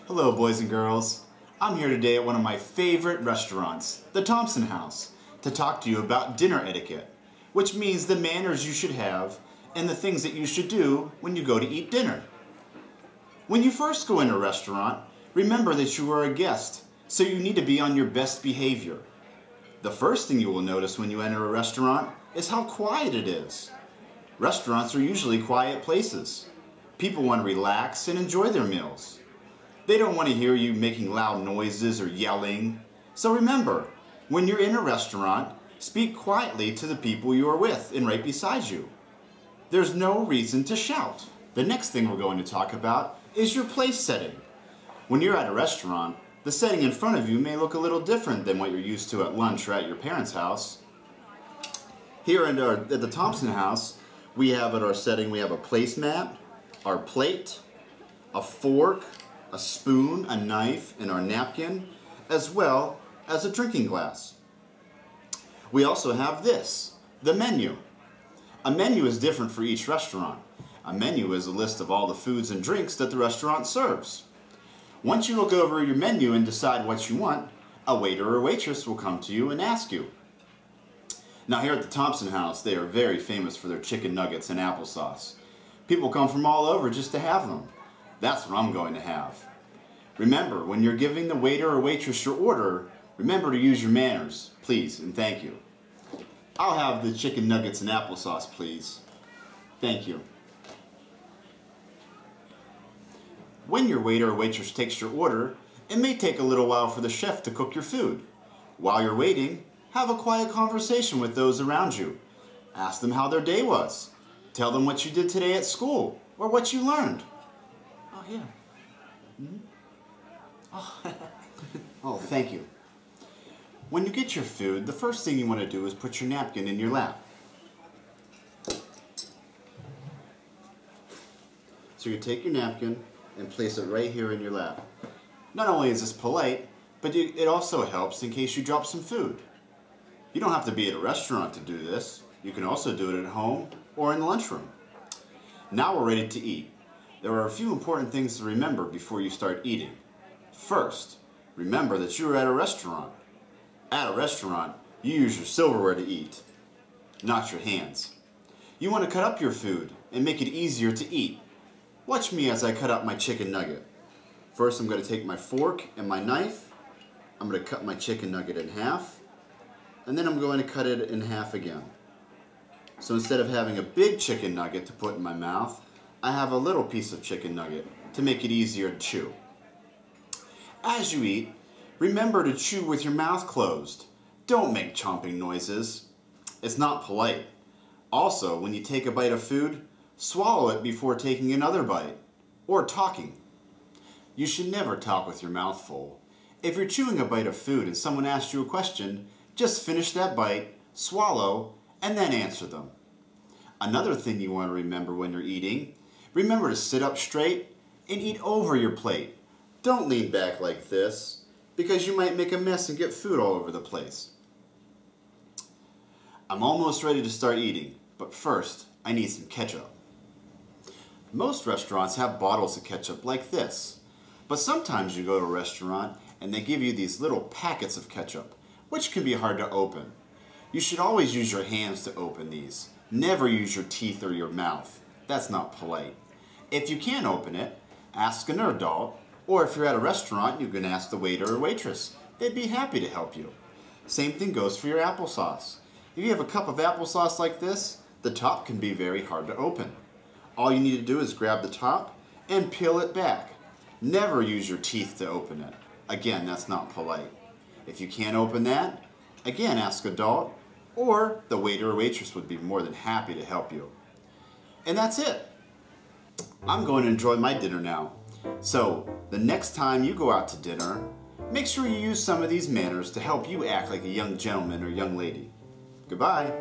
Hello boys and girls. I'm here today at one of my favorite restaurants, the Thompson House, to talk to you about dinner etiquette, which means the manners you should have and the things that you should do when you go to eat dinner. When you first go in a restaurant, remember that you are a guest, so you need to be on your best behavior. The first thing you will notice when you enter a restaurant is how quiet it is. Restaurants are usually quiet places. People want to relax and enjoy their meals. They don't want to hear you making loud noises or yelling. So remember, when you're in a restaurant, speak quietly to the people you are with and right beside you. There's no reason to shout. The next thing we're going to talk about is your place setting. When you're at a restaurant, the setting in front of you may look a little different than what you're used to at lunch or at your parents' house. Here at the Thompson House, we have at our setting, we have a placemat, our plate, a fork, a spoon, a knife, and our napkin, as well as a drinking glass. We also have this, the menu. A menu is different for each restaurant. A menu is a list of all the foods and drinks that the restaurant serves. Once you look over your menu and decide what you want, a waiter or waitress will come to you and ask you. Now here at the Thompson House, they are very famous for their chicken nuggets and applesauce. People come from all over just to have them. That's what I'm going to have. Remember, when you're giving the waiter or waitress your order, remember to use your manners, please, and thank you. I'll have the chicken nuggets and applesauce, please. Thank you. When your waiter or waitress takes your order, it may take a little while for the chef to cook your food. While you're waiting, have a quiet conversation with those around you. Ask them how their day was. Tell them what you did today at school, or what you learned. Oh, yeah. Mm-hmm. Oh, thank you. When you get your food, the first thing you want to do is put your napkin in your lap. So you take your napkin and place it right here in your lap. Not only is this polite, but it also helps in case you drop some food. You don't have to be at a restaurant to do this. You can also do it at home or in the lunchroom. Now we're ready to eat. There are a few important things to remember before you start eating. First, remember that you are at a restaurant. At a restaurant, you use your silverware to eat, not your hands. You want to cut up your food and make it easier to eat. Watch me as I cut up my chicken nugget. First, I'm going to take my fork and my knife. I'm going to cut my chicken nugget in half, and then I'm going to cut it in half again. So instead of having a big chicken nugget to put in my mouth, I have a little piece of chicken nugget to make it easier to chew. As you eat, remember to chew with your mouth closed. Don't make chomping noises. It's not polite. Also, when you take a bite of food, swallow it before taking another bite, or talking. You should never talk with your mouth full. If you're chewing a bite of food and someone asks you a question, just finish that bite, swallow, and then answer them. Another thing you want to remember when you're eating, remember to sit up straight and eat over your plate. Don't lean back like this, because you might make a mess and get food all over the place. I'm almost ready to start eating, but first I need some ketchup. Most restaurants have bottles of ketchup like this, but sometimes you go to a restaurant and they give you these little packets of ketchup, which can be hard to open. You should always use your hands to open these. Never use your teeth or your mouth. That's not polite. If you can't open it, ask an adult, or if you're at a restaurant, you can ask the waiter or waitress. They'd be happy to help you. Same thing goes for your applesauce. If you have a cup of applesauce like this, the top can be very hard to open. All you need to do is grab the top and peel it back. Never use your teeth to open it. Again, that's not polite. If you can't open that, again, ask adult, or the waiter or waitress would be more than happy to help you. And that's it. I'm going to enjoy my dinner now. So, the next time you go out to dinner, make sure you use some of these manners to help you act like a young gentleman or young lady. Goodbye.